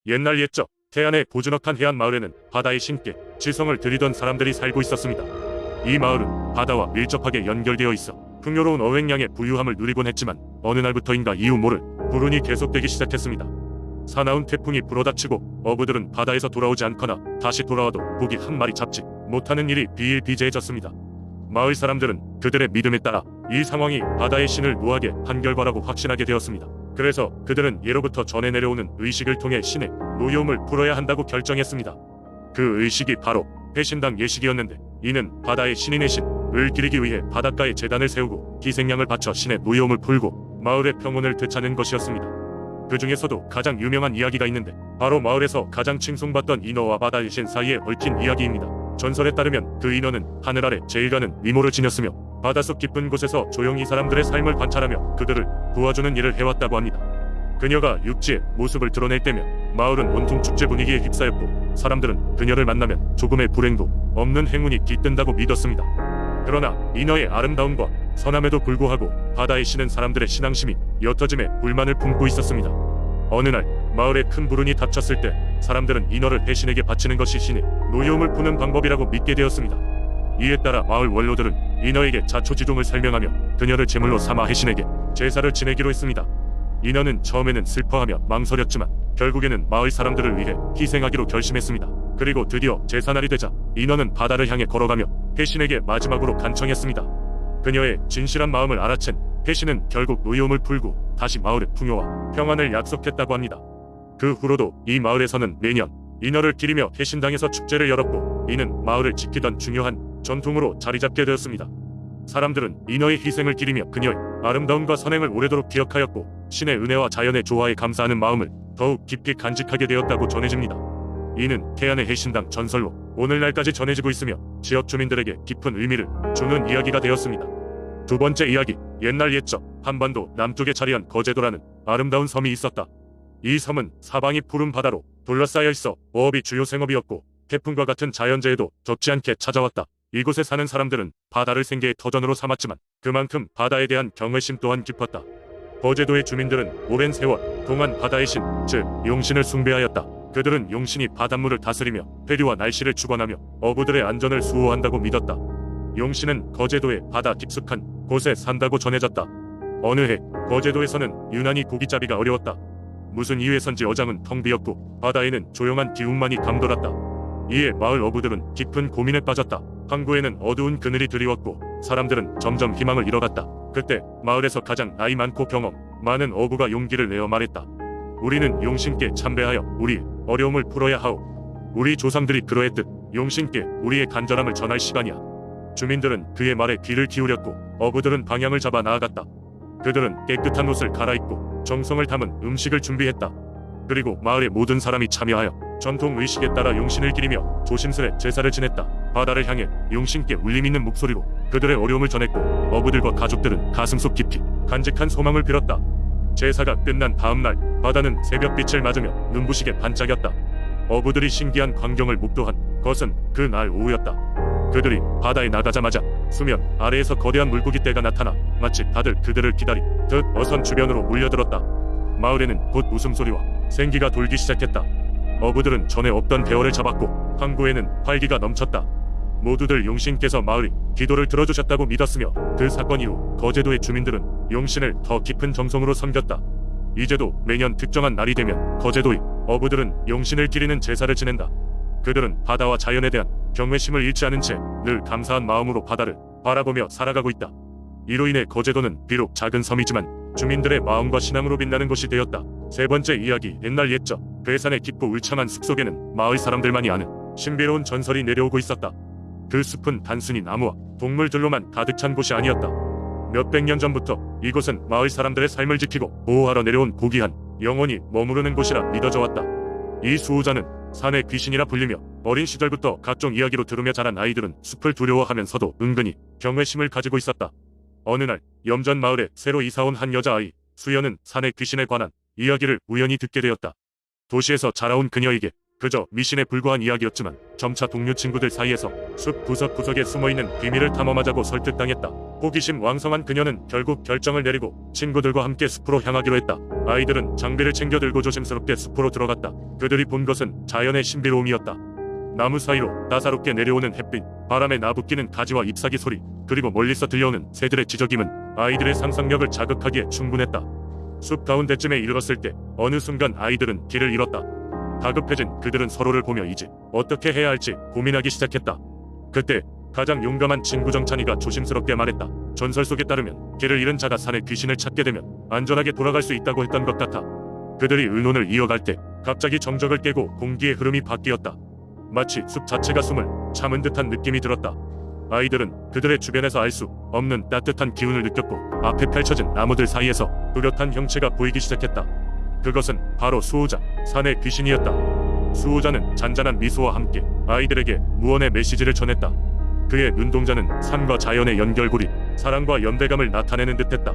옛날 옛적 태안의 고즈넉한 해안 마을에는 바다의 신께 지성을 드리던 사람들이 살고 있었습니다. 이 마을은 바다와 밀접하게 연결되어 있어 풍요로운 어획량의 부유함을 누리곤 했지만 어느 날부터인가 이유 모를 불운이 계속되기 시작했습니다. 사나운 태풍이 불어닥치고 어부들은 바다에서 돌아오지 않거나 다시 돌아와도 고기 한 마리 잡지 못하는 일이 비일비재해졌습니다. 마을 사람들은 그들의 믿음에 따라 이 상황이 바다의 신을 노하게 한 결과라고 확신하게 되었습니다. 그래서 그들은 예로부터 전해 내려오는 의식을 통해 신의 노여움을 풀어야 한다고 결정했습니다. 그 의식이 바로 해신당 예식이었는데, 이는 바다의 신인의 신을 기리기 위해 바닷가에 제단을 세우고 희생양을 바쳐 신의 노여움을 풀고 마을의 평온을 되찾는 것이었습니다. 그 중에서도 가장 유명한 이야기가 있는데, 바로 마을에서 가장 칭송받던 인어와 바다의 신 사이에 얽힌 이야기입니다. 전설에 따르면 그 인어는 하늘 아래 제일 가는 미모를 지녔으며 바닷속 깊은 곳에서 조용히 사람들의 삶을 관찰하며 그들을 도와주는 일을 해왔다고 합니다. 그녀가 육지의 모습을 드러낼 때면 마을은 온통 축제 분위기에 휩싸였고, 사람들은 그녀를 만나면 조금의 불행도 없는 행운이 깃든다고 믿었습니다. 그러나 인어의 아름다움과 선함에도 불구하고 바다의 신은 사람들의 신앙심이 옅어짐에 불만을 품고 있었습니다. 어느 날 마을에 큰 불운이 닥쳤을 때 사람들은 인어를 해신에게 바치는 것이 신의 노여움을 푸는 방법이라고 믿게 되었습니다. 이에 따라 마을 원로들은 인어에게 자초지종을 설명하며 그녀를 제물로 삼아 해신에게 제사를 지내기로 했습니다. 인어는 처음에는 슬퍼하며 망설였지만 결국에는 마을 사람들을 위해 희생하기로 결심했습니다. 그리고 드디어 제사날이 되자 인어는 바다를 향해 걸어가며 해신에게 마지막으로 간청했습니다. 그녀의 진실한 마음을 알아챈 해신은 결국 노여움을 풀고 다시 마을의 풍요와 평안을 약속했다고 합니다. 그 후로도 이 마을에서는 매년 인어를 기리며 해신당에서 축제를 열었고, 이는 마을을 지키던 중요한 전통으로 자리잡게 되었습니다. 사람들은 인어의 희생을 기리며 그녀의 아름다움과 선행을 오래도록 기억하였고, 신의 은혜와 자연의 조화에 감사하는 마음을 더욱 깊이 간직하게 되었다고 전해집니다. 이는 태안의 해신당 전설로 오늘날까지 전해지고 있으며 지역 주민들에게 깊은 의미를 주는 이야기가 되었습니다. 두 번째 이야기, 옛날 옛적 한반도 남쪽에 자리한 거제도라는 아름다운 섬이 있었다. 이 섬은 사방이 푸른 바다로 둘러싸여 있어 어업이 주요 생업이었고, 태풍과 같은 자연재해도 적지 않게 찾아왔다. 이곳에 사는 사람들은 바다를 생계의 터전으로 삼았지만 그만큼 바다에 대한 경외심 또한 깊었다. 거제도의 주민들은 오랜 세월 동안 바다의 신, 즉 용신을 숭배하였다. 그들은 용신이 바닷물을 다스리며 해류와 날씨를 주관하며 어부들의 안전을 수호한다고 믿었다. 용신은 거제도의 바다 깊숙한 곳에 산다고 전해졌다. 어느 해 거제도에서는 유난히 고기잡이가 어려웠다. 무슨 이유에선지 어장은 텅 비었고 바다에는 조용한 기운만이 감돌았다. 이에 마을 어부들은 깊은 고민에 빠졌다. 항구에는 어두운 그늘이 드리웠고 사람들은 점점 희망을 잃어갔다. 그때 마을에서 가장 나이 많고 경험 많은 어부가 용기를 내어 말했다. 우리는 용신께 참배하여 우리의 어려움을 풀어야 하오. 우리 조상들이 그러했듯 용신께 우리의 간절함을 전할 시간이야. 주민들은 그의 말에 귀를 기울였고 어부들은 방향을 잡아 나아갔다. 그들은 깨끗한 옷을 갈아입고 정성을 담은 음식을 준비했다. 그리고 마을의 모든 사람이 참여하여 전통 의식에 따라 용신을 기리며 조심스레 제사를 지냈다. 바다를 향해 용신께 울림 있는 목소리로 그들의 어려움을 전했고, 어부들과 가족들은 가슴속 깊이 간직한 소망을 빌었다. 제사가 끝난 다음날 바다는 새벽빛을 맞으며 눈부시게 반짝였다. 어부들이 신기한 광경을 목도한 것은 그날 오후였다. 그들이 바다에 나가자마자 수면 아래에서 거대한 물고기 떼가 나타나 마치 다들 그들을 기다리듯 어선 주변으로 몰려들었다. 마을에는 곧 웃음소리와 생기가 돌기 시작했다. 어부들은 전에 없던 대어를 잡았고 항구에는 활기가 넘쳤다. 모두들 용신께서 마을의 기도를 들어주셨다고 믿었으며 그 사건 이후 거제도의 주민들은 용신을 더 깊은 정성으로 섬겼다. 이제도 매년 특정한 날이 되면 거제도의 어부들은 용신을 기리는 제사를 지낸다. 그들은 바다와 자연에 대한 경외심을 잃지 않은 채 늘 감사한 마음으로 바다를 바라보며 살아가고 있다. 이로 인해 거제도는 비록 작은 섬이지만 주민들의 마음과 신앙으로 빛나는 곳이 되었다. 세 번째 이야기, 옛날 옛적 괴산의 깊고 울창한 숲속에는 마을 사람들만이 아는 신비로운 전설이 내려오고 있었다. 그 숲은 단순히 나무와 동물들로만 가득 찬 곳이 아니었다. 몇백 년 전부터 이곳은 마을 사람들의 삶을 지키고 보호하러 내려온 고귀한 영혼이 머무르는 곳이라 믿어져 왔다. 이 수호자는 산의 귀신이라 불리며 어린 시절부터 각종 이야기로 들으며 자란 아이들은 숲을 두려워하면서도 은근히 경외심을 가지고 있었다. 어느 날 염전 마을에 새로 이사온 한 여자아이 수연은 산의 귀신에 관한 이야기를 우연히 듣게 되었다. 도시에서 자라온 그녀에게 그저 미신에 불과한 이야기였지만 점차 동료 친구들 사이에서 숲 구석구석에 숨어있는 비밀을 탐험하자고 설득당했다. 호기심 왕성한 그녀는 결국 결정을 내리고 친구들과 함께 숲으로 향하기로 했다. 아이들은 장비를 챙겨 들고 조심스럽게 숲으로 들어갔다. 그들이 본 것은 자연의 신비로움이었다. 나무 사이로 따사롭게 내려오는 햇빛, 바람에 나부끼는 가지와 잎사귀 소리, 그리고 멀리서 들려오는 새들의 지저귀는 아이들의 상상력을 자극하기에 충분했다. 숲 가운데쯤에 이르렀을 때 어느 순간 아이들은 길을 잃었다. 다급해진 그들은 서로를 보며 이제 어떻게 해야 할지 고민하기 시작했다. 그때 가장 용감한 친구 정찬이가 조심스럽게 말했다. 전설 속에 따르면 길을 잃은 자가 산에 귀신을 찾게 되면 안전하게 돌아갈 수 있다고 했던 것 같아. 그들이 의논을 이어갈 때 갑자기 정적을 깨고 공기의 흐름이 바뀌었다. 마치 숲 자체가 숨을 참은 듯한 느낌이 들었다. 아이들은 그들의 주변에서 알 수 없는 따뜻한 기운을 느꼈고 앞에 펼쳐진 나무들 사이에서 뚜렷한 형체가 보이기 시작했다. 그것은 바로 수호자, 산의 귀신이었다. 수호자는 잔잔한 미소와 함께 아이들에게 무언의 메시지를 전했다. 그의 눈동자는 산과 자연의 연결고리, 사랑과 연대감을 나타내는 듯했다.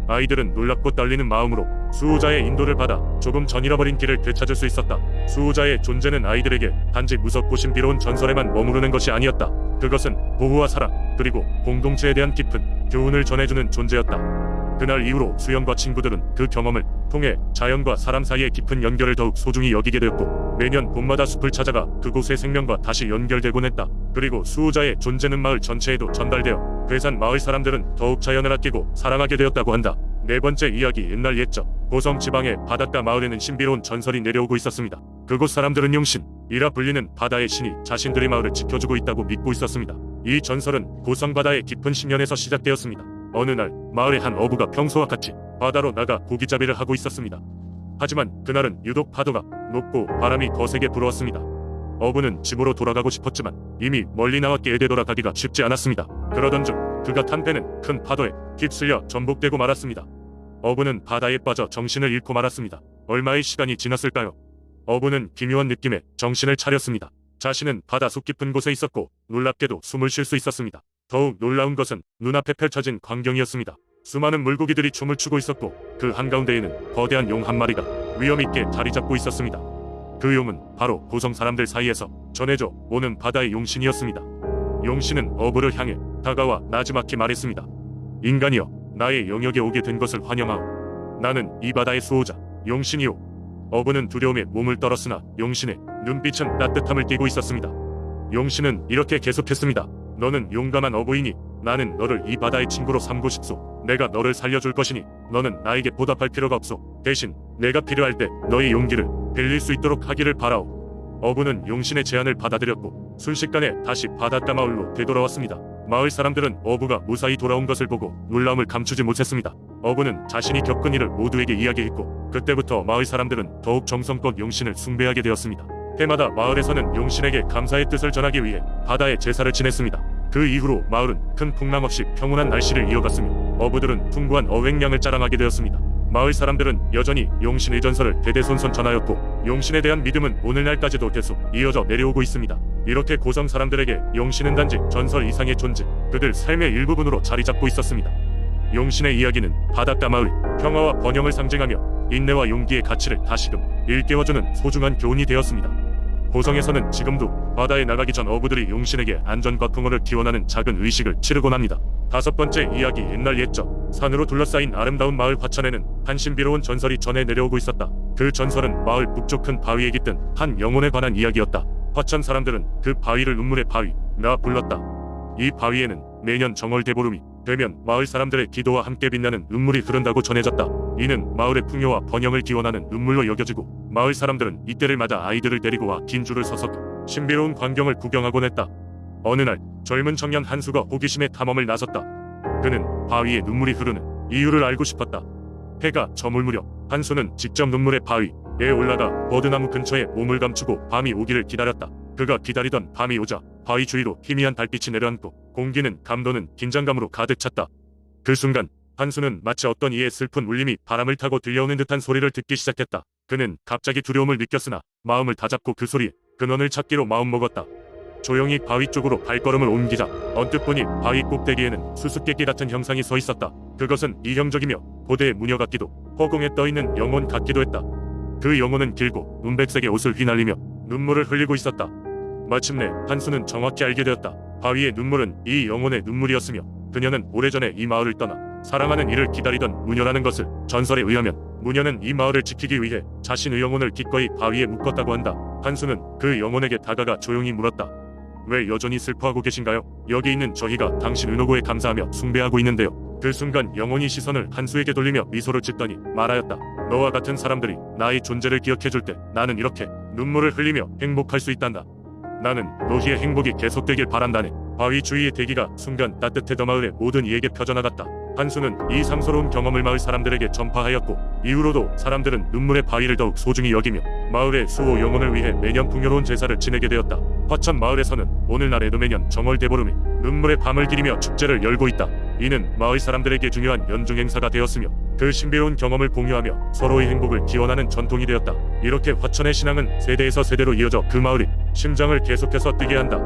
아이들은 놀랍고 떨리는 마음으로 수호자의 인도를 받아 조금 전 잃어버린 길을 되찾을 수 있었다. 수호자의 존재는 아이들에게 단지 무섭고 신비로운 전설에만 머무르는 것이 아니었다. 그것은 보호와 사랑, 그리고 공동체에 대한 깊은 교훈을 전해주는 존재였다. 그날 이후로 수영과 친구들은 그 경험을 통해 자연과 사람 사이의 깊은 연결을 더욱 소중히 여기게 되었고, 매년 봄마다 숲을 찾아가 그곳의 생명과 다시 연결되곤 했다. 그리고 수호자의 존재는 마을 전체에도 전달되어 괴산 마을 사람들은 더욱 자연을 아끼고 사랑하게 되었다고 한다. 네 번째 이야기. 옛날 옛적 고성 지방의 바닷가 마을에는 신비로운 전설이 내려오고 있었습니다. 그곳 사람들은 용신이라 불리는 바다의 신이 자신들의 마을을 지켜주고 있다고 믿고 있었습니다. 이 전설은 고성 바다의 깊은 심연에서 시작되었습니다. 어느 날 마을의 한 어부가 평소와 같이 바다로 나가 고기잡이를 하고 있었습니다. 하지만 그날은 유독 파도가 높고 바람이 거세게 불어왔습니다. 어부는 집으로 돌아가고 싶었지만 이미 멀리 나왔기에 되돌아가기가 쉽지 않았습니다. 그러던 중 그가 탄 배는 큰 파도에 휩쓸려 전복되고 말았습니다. 어부는 바다에 빠져 정신을 잃고 말았습니다. 얼마의 시간이 지났을까요? 어부는 기묘한 느낌에 정신을 차렸습니다. 자신은 바다 속 깊은 곳에 있었고 놀랍게도 숨을 쉴 수 있었습니다. 더욱 놀라운 것은 눈앞에 펼쳐진 광경이었습니다. 수많은 물고기들이 춤을 추고 있었고 그 한가운데에는 거대한 용 한 마리가 위험있게 자리 잡고 있었습니다. 그 용은 바로 고성 사람들 사이에서 전해져 오는 바다의 용신이었습니다. 용신은 어부를 향해 다가와 나지막히 말했습니다. 인간이여, 나의 영역에 오게 된 것을 환영하오. 나는 이 바다의 수호자 용신이오. 어부는 두려움에 몸을 떨었으나 용신의 눈빛은 따뜻함을 띠고 있었습니다. 용신은 이렇게 계속했습니다. 너는 용감한 어부이니 나는 너를 이 바다의 친구로 삼고 싶소. 내가 너를 살려줄 것이니 너는 나에게 보답할 필요가 없소. 대신 내가 필요할 때 너의 용기를 빌릴 수 있도록 하기를 바라오. 어부는 용신의 제안을 받아들였고 순식간에 다시 바닷가 마을로 되돌아왔습니다. 마을 사람들은 어부가 무사히 돌아온 것을 보고 놀라움을 감추지 못했습니다. 어부는 자신이 겪은 일을 모두에게 이야기했고 그때부터 마을 사람들은 더욱 정성껏 용신을 숭배하게 되었습니다. 해마다 마을에서는 용신에게 감사의 뜻을 전하기 위해 바다에 제사를 지냈습니다. 그 이후로 마을은 큰 풍랑 없이 평온한 날씨를 이어갔으며 어부들은 풍부한 어획량을 자랑하게 되었습니다. 마을 사람들은 여전히 용신의 전설을 대대손손 전하였고 용신에 대한 믿음은 오늘날까지도 계속 이어져 내려오고 있습니다. 이렇게 고성 사람들에게 용신은 단지 전설 이상의 존재, 그들 삶의 일부분으로 자리 잡고 있었습니다. 용신의 이야기는 바닷가 마을 평화와 번영을 상징하며 인내와 용기의 가치를 다시금 일깨워주는 소중한 교훈이 되었습니다. 고성에서는 지금도 바다에 나가기 전 어부들이 용신에게 안전과 풍어를 기원하는 작은 의식을 치르곤 합니다. 다섯 번째 이야기. 옛날 옛적 산으로 둘러싸인 아름다운 마을 화천에는 한 신비로운 전설이 전해 내려오고 있었다. 그 전설은 마을 북쪽 큰 바위에 깃든 한 영혼에 관한 이야기였다. 화천 사람들은 그 바위를 눈물의 바위라 불렀다. 이 바위에는 매년 정월 대보름이 되면 마을 사람들의 기도와 함께 빛나는 눈물이 흐른다고 전해졌다. 이는 마을의 풍요와 번영을 기원하는 눈물로 여겨지고 마을 사람들은 이때를 맞아 아이들을 데리고 와 긴 줄을 서서 신비로운 광경을 구경하곤 했다. 어느 날 젊은 청년 한수가 호기심에 탐험을 나섰다. 그는 바위에 눈물이 흐르는 이유를 알고 싶었다. 해가 저물 무렵 한수는 직접 눈물의 바위에 올라가 버드나무 근처에 몸을 감추고 밤이 오기를 기다렸다. 그가 기다리던 밤이 오자 바위 주위로 희미한 달빛이 내려앉고 공기는 감도는 긴장감으로 가득 찼다. 그 순간 한수는 마치 어떤 이의 슬픈 울림이 바람을 타고 들려오는 듯한 소리를 듣기 시작했다. 그는 갑자기 두려움을 느꼈으나 마음을 다잡고 그 소리에 근원을 찾기로 마음먹었다. 조용히 바위 쪽으로 발걸음을 옮기자 언뜻 보니 바위 꼭대기에는 수수께끼 같은 형상이 서 있었다. 그것은 이형적이며 고대의 무녀 같기도 허공에 떠있는 영혼 같기도 했다. 그 영혼은 길고 은백색의 옷을 휘날리며 눈물을 흘리고 있었다. 마침내 한수는 정확히 알게 되었다. 바위의 눈물은 이 영혼의 눈물이었으며 그녀는 오래전에 이 마을을 떠나 사랑하는 이를 기다리던 무녀라는 것을. 전설에 의하면 무녀는 이 마을을 지키기 위해 자신의 영혼을 기꺼이 바위에 묶었다고 한다. 한수는 그 영혼에게 다가가 조용히 물었다. 왜 여전히 슬퍼하고 계신가요? 여기 있는 저희가 당신 은호고에 감사하며 숭배하고 있는데요. 그 순간 영혼이 시선을 한수에게 돌리며 미소를 짓더니 말하였다. 너와 같은 사람들이 나의 존재를 기억해줄 때 나는 이렇게 눈물을 흘리며 행복할 수 있단다. 나는 너희의 행복이 계속되길 바란다네. 바위 주위의 대기가 순간 따뜻해져 마을의 모든 이에게 펴져나갔다. 한수는 이 상서로운 경험을 마을 사람들에게 전파하였고 이후로도 사람들은 눈물의 바위를 더욱 소중히 여기며 마을의 수호 영혼을 위해 매년 풍요로운 제사를 지내게 되었다. 화천 마을에서는 오늘날에도 매년 정월대보름에 눈물의 밤을 기리며 축제를 열고 있다. 이는 마을 사람들에게 중요한 연중 행사가 되었으며 그 신비로운 경험을 공유하며 서로의 행복을 기원하는 전통이 되었다. 이렇게 화천의 신앙은 세대에서 세대로 이어져 그 마을의 심장을 계속해서 뛰게 한다.